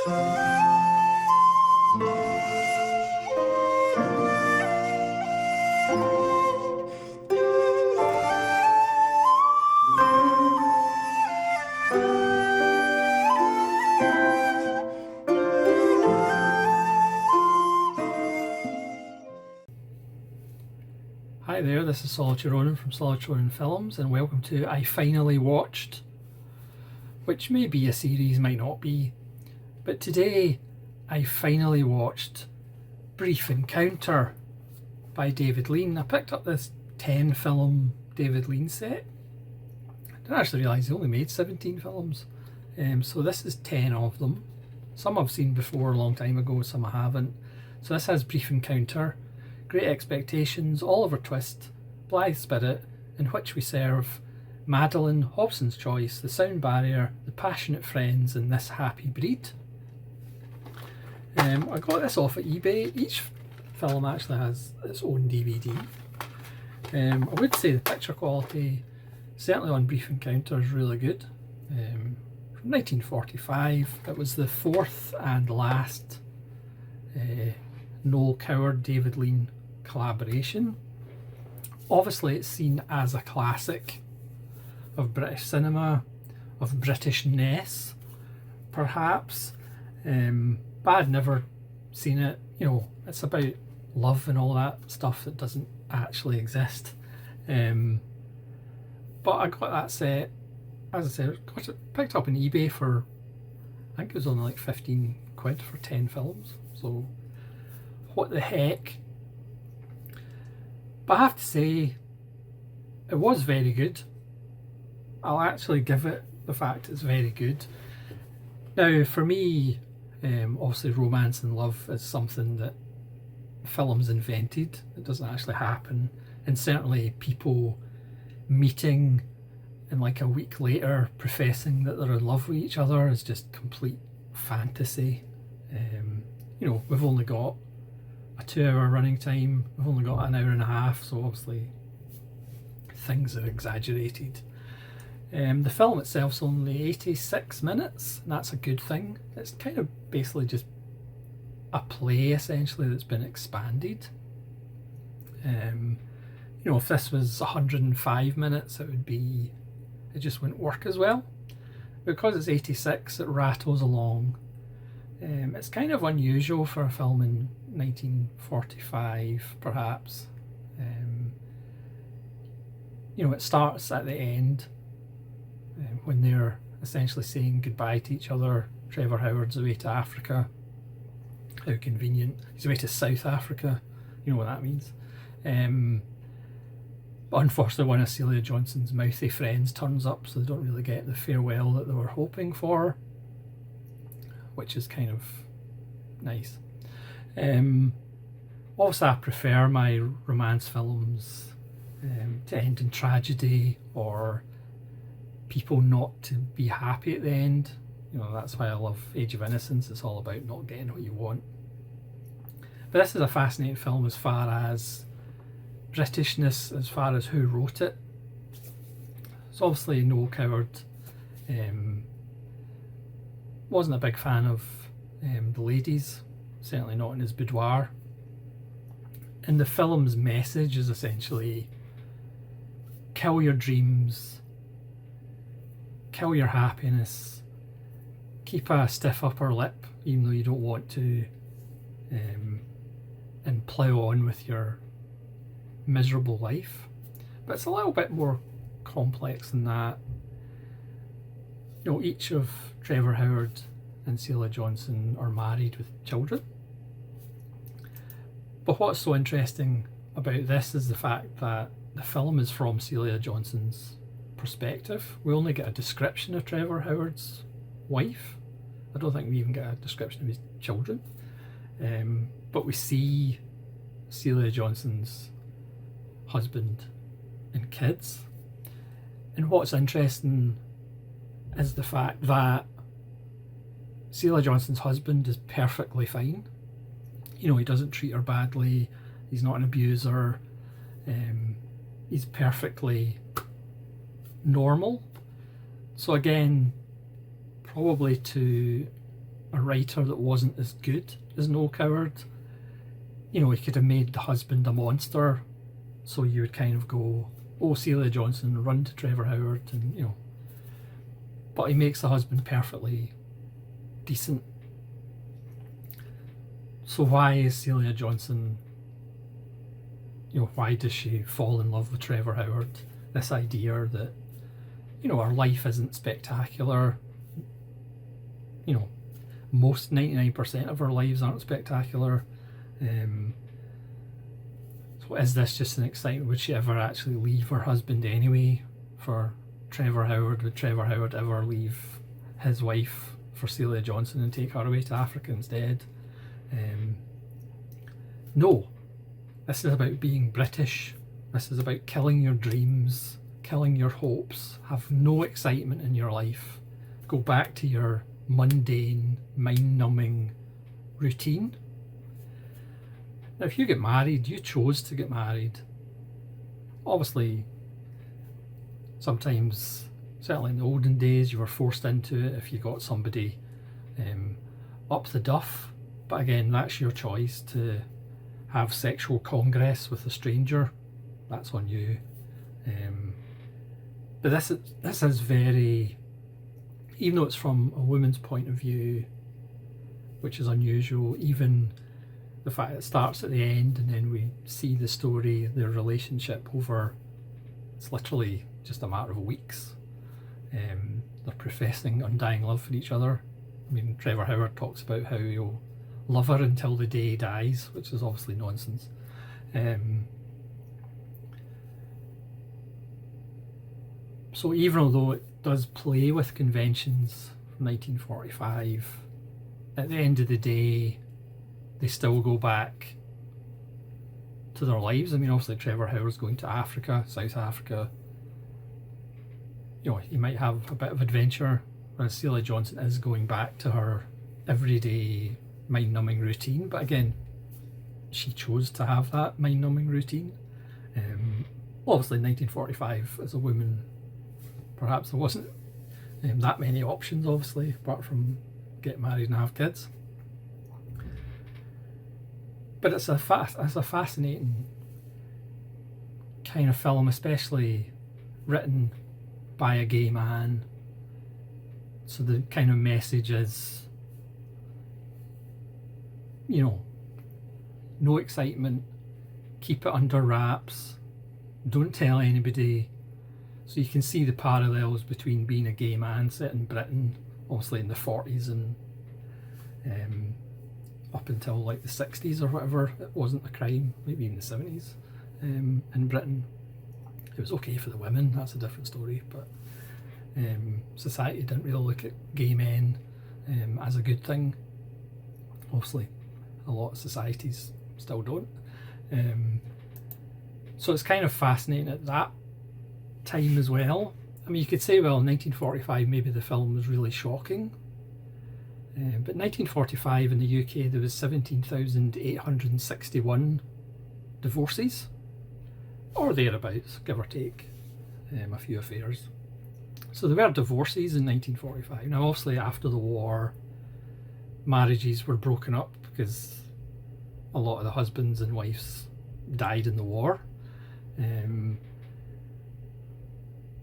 Hi there, this is Solitary Ronin from Solitary Ronin Films, and welcome to I Finally Watched, which may be a series, might not be, but today I finally watched Brief Encounter by David Lean. I picked up this 10 film David Lean set. I didn't actually realise he only made 17 films, so this is 10 of them. Some I've seen before a long time ago, some I haven't. So this has Brief Encounter, Great Expectations, Oliver Twist, Blithe Spirit, In Which We Serve, Madeline, Hobson's Choice, The Sound Barrier, The Passionate Friends, and This Happy Breed. I got this off at eBay. Each film actually has its own DVD. I would say the picture quality, certainly on Brief Encounter, is really good. From 1945, it was the fourth and last Noel Coward, David Lean collaboration. Obviously it's seen as a classic of British cinema, of Britishness perhaps, but I'd never seen it. You know, it's about love and all that stuff that doesn't actually exist, but I got that set, as I said, got it picked up on eBay for, I think it was only like 15 quid for 10 films, so what the heck. But I have to say, it was very good. I'll actually give it the fact it's very good. Now for me, obviously romance and love is something that films invented. It doesn't actually happen, and certainly people meeting and like a week later professing that they're in love with each other is just complete fantasy. You know, we've only got a 2-hour running time, we've only got an hour and a half, so obviously things are exaggerated. The film itself's only 86 minutes, and that's a good thing. It's kind of basically just a play essentially that's been expanded. You know, if this was 105 minutes, it just wouldn't work as well. Because it's 86, it rattles along. It's kind of unusual for a film in 1945, perhaps. You know, it starts at the end when they're essentially saying goodbye to each other. Trevor Howard's away to Africa. How convenient. He's away to South Africa. You know what that means. But unfortunately, one of Celia Johnson's mouthy friends turns up, so they don't really get the farewell that they were hoping for, which is kind of nice. Also, I prefer my romance films to end in tragedy, or people not to be happy at the end. You know, that's why I love Age of Innocence. It's all about not getting what you want. But this is a fascinating film as far as Britishness, as far as who wrote it. So obviously Noel Coward wasn't a big fan of the ladies, certainly not in his boudoir. And the film's message is essentially kill your dreams, kill your happiness, keep a stiff upper lip even though you don't want to, and plough on with your miserable life. But it's a little bit more complex than that. You know, each of Trevor Howard and Celia Johnson are married with children. But what's so interesting about this is the fact that the film is from Celia Johnson's perspective. We only get a description of Trevor Howard's wife. I don't think we even get a description of his children. But we see Celia Johnson's husband and kids. And what's interesting is the fact that Celia Johnson's husband is perfectly fine. You know, he doesn't treat her badly, he's not an abuser, he's perfectly normal. So again, probably to a writer that wasn't as good as Noel Coward. You know, he could have made the husband a monster, so you would kind of go, oh, Celia Johnson, run to Trevor Howard, and you know. But he makes the husband perfectly decent. So why is Celia Johnson, you know, why does she fall in love with Trevor Howard? This idea that, you know, our life isn't spectacular. You know, most 99% of our lives aren't spectacular. So is this just an excitement? Would she ever actually leave her husband anyway for Trevor Howard? Would Trevor Howard ever leave his wife for Celia Johnson and take her away to Africa instead? No. This is about being British. This is about killing your dreams, killing your hopes, have no excitement in your life. Go back to your mundane, mind-numbing routine. Now, if you get married, you chose to get married. Obviously, sometimes, certainly in the olden days, you were forced into it if you got somebody up the duff. But again, that's your choice to have sexual congress with a stranger. That's on you. But this is very, even though it's from a woman's point of view, which is unusual, even the fact it starts at the end and then we see the story, their relationship over, it's literally just a matter of weeks. They're professing undying love for each other. I mean, Trevor Howard talks about how he'll love her until the day he dies, which is obviously nonsense. So even although it does play with conventions from 1945, at the end of the day, they still go back to their lives. I mean, obviously Trevor Howard's going to Africa, South Africa. You know, he might have a bit of adventure, whereas Celia Johnson is going back to her everyday mind-numbing routine. But again, she chose to have that mind-numbing routine. Obviously in 1945, as a woman, perhaps there wasn't that many options, obviously, apart from get married and have kids. But it's a fascinating kind of film, especially written by a gay man. So the kind of message is, you know, no excitement, keep it under wraps, don't tell anybody. So you can see the parallels between being a gay man set in Britain, obviously in the 40s and up until like the 60s or whatever, it wasn't a crime, maybe in the 70s in Britain. It was okay for the women, that's a different story, but society didn't really look at gay men as a good thing. Obviously, a lot of societies still don't. So it's kind of fascinating at that time as well. I mean, you could say, well, in 1945 maybe the film was really shocking, but 1945 in the UK there was 17,861 divorces, or thereabouts, give or take, a few affairs. So there were divorces in 1945. Now obviously after the war, marriages were broken up because a lot of the husbands and wives died in the war.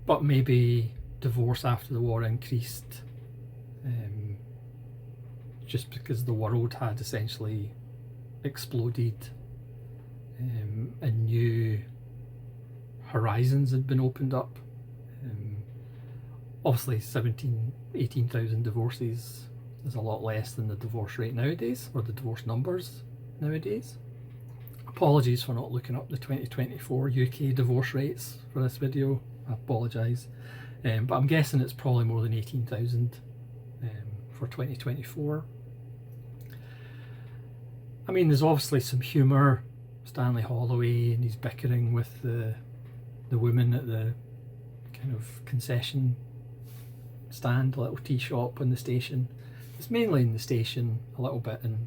But maybe divorce after the war increased just because the world had essentially exploded and new horizons had been opened up. Obviously 18,000 divorces is a lot less than the divorce rate nowadays, or the divorce numbers nowadays. Apologies for not looking up the 2024 UK divorce rates for this video, I apologise, but I'm guessing it's probably more than 18,000 for 2024. I mean, there's obviously some humour. Stanley Holloway and he's bickering with the woman at the kind of concession stand, a little tea shop in the station. It's mainly in the station, a little bit in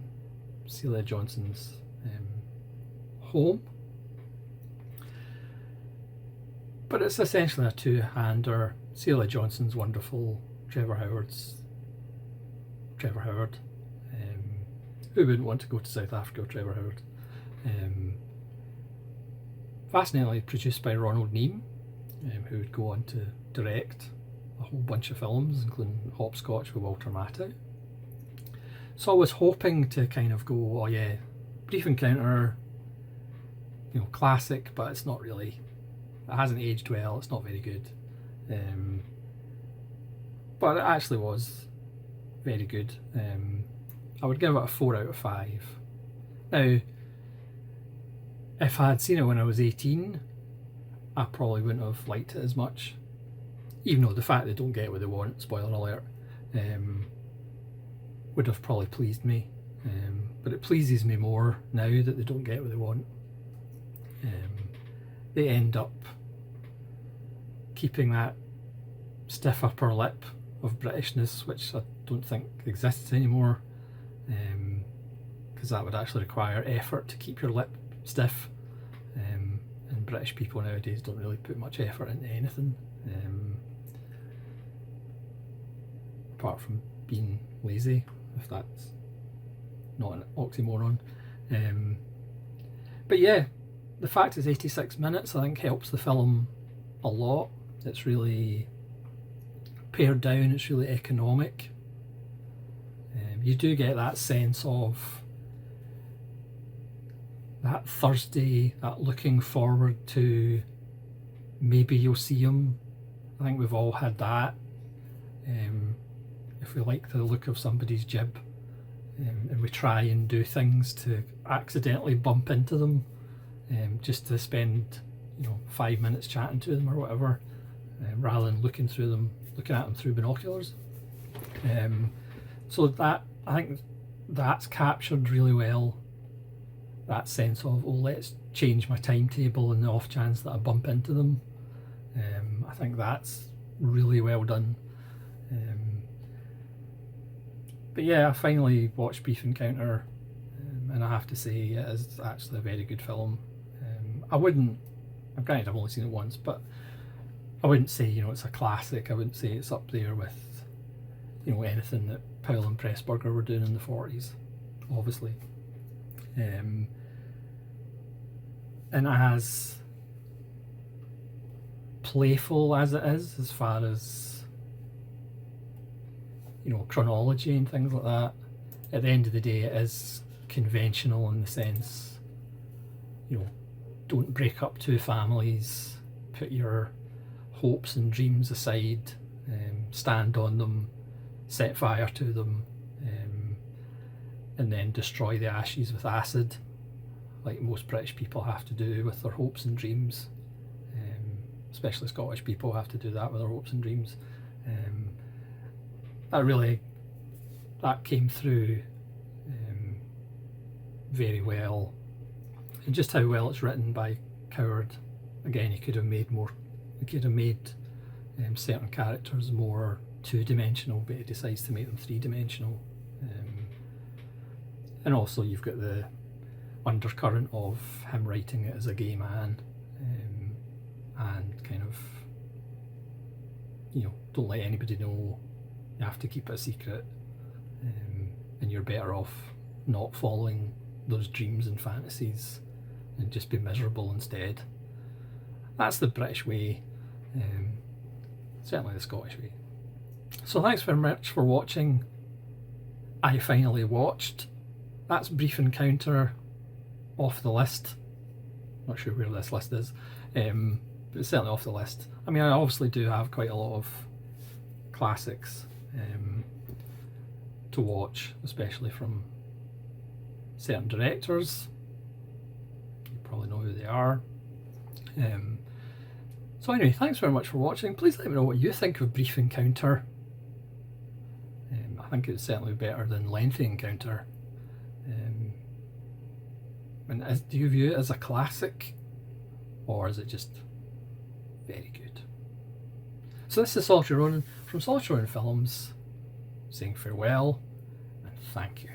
Celia Johnson's home. But it's essentially a two-hander. Celia Johnson's wonderful, Trevor Howard. Who wouldn't want to go to South Africa with Trevor Howard? Fascinatingly produced by Ronald Neame, who would go on to direct a whole bunch of films, including Hopscotch with Walter Matthau. So I was hoping to kind of go, oh yeah, Brief Encounter, you know, classic, but it's not really, it hasn't aged well, it's not very good. But it actually was very good. I would give it a 4 out of 5. Now, if I had seen it when I was 18, I probably wouldn't have liked it as much. Even though the fact they don't get what they want, spoiler alert, would have probably pleased me. But it pleases me more now that they don't get what they want. They end up keeping that stiff upper lip of Britishness, which I don't think exists anymore, because that would actually require effort to keep your lip stiff, and British people nowadays don't really put much effort into anything, apart from being lazy, if that's not an oxymoron. But yeah, the fact it's 86 minutes I think helps the film a lot. It's really pared down, it's really economic. You do get that sense of that thirsty, that looking forward to maybe you'll see him. I think we've all had that. If we like the look of somebody's jib, and we try and do things to accidentally bump into them, just to spend, you know, 5 minutes chatting to them or whatever, rather than looking at them through binoculars. So that, I think that's captured really well, that sense of, oh, let's change my timetable in the off chance that I bump into them. I think that's really well done. But yeah, I finally watched Brief Encounter, and I have to say it is actually a very good film. Granted I've only seen it once, but I wouldn't say, you know, it's a classic. I wouldn't say it's up there with, you know, anything that Powell and Pressburger were doing in the 40s, obviously. And as playful as it is, as far as, you know, chronology and things like that, at the end of the day it is conventional in the sense, you know, don't break up two families, put your hopes and dreams aside, stand on them, set fire to them, and then destroy the ashes with acid, like most British people have to do with their hopes and dreams. Especially Scottish people have to do that with their hopes and dreams. That came through very well, and just how well it's written by Coward. Again, he could have made certain characters more two-dimensional, but he decides to make them three-dimensional. And also you've got the undercurrent of him writing it as a gay man, and kind of, you know, don't let anybody know, you have to keep it a secret, and you're better off not following those dreams and fantasies and just be miserable instead. That's the British way, certainly the Scottish way. So thanks very much for watching. I finally watched. That's Brief Encounter off the list. Not sure where this list is, but it's certainly off the list. I mean, I obviously do have quite a lot of classics to watch, especially from certain directors. You probably know who they are. So anyway, thanks very much for watching. Please let me know what you think of Brief Encounter. I think it's certainly better than Lengthy Encounter. And do you view it as a classic, or is it just very good? So this is Solitary Ronin from Solitary Ronin Films, saying farewell and thank you.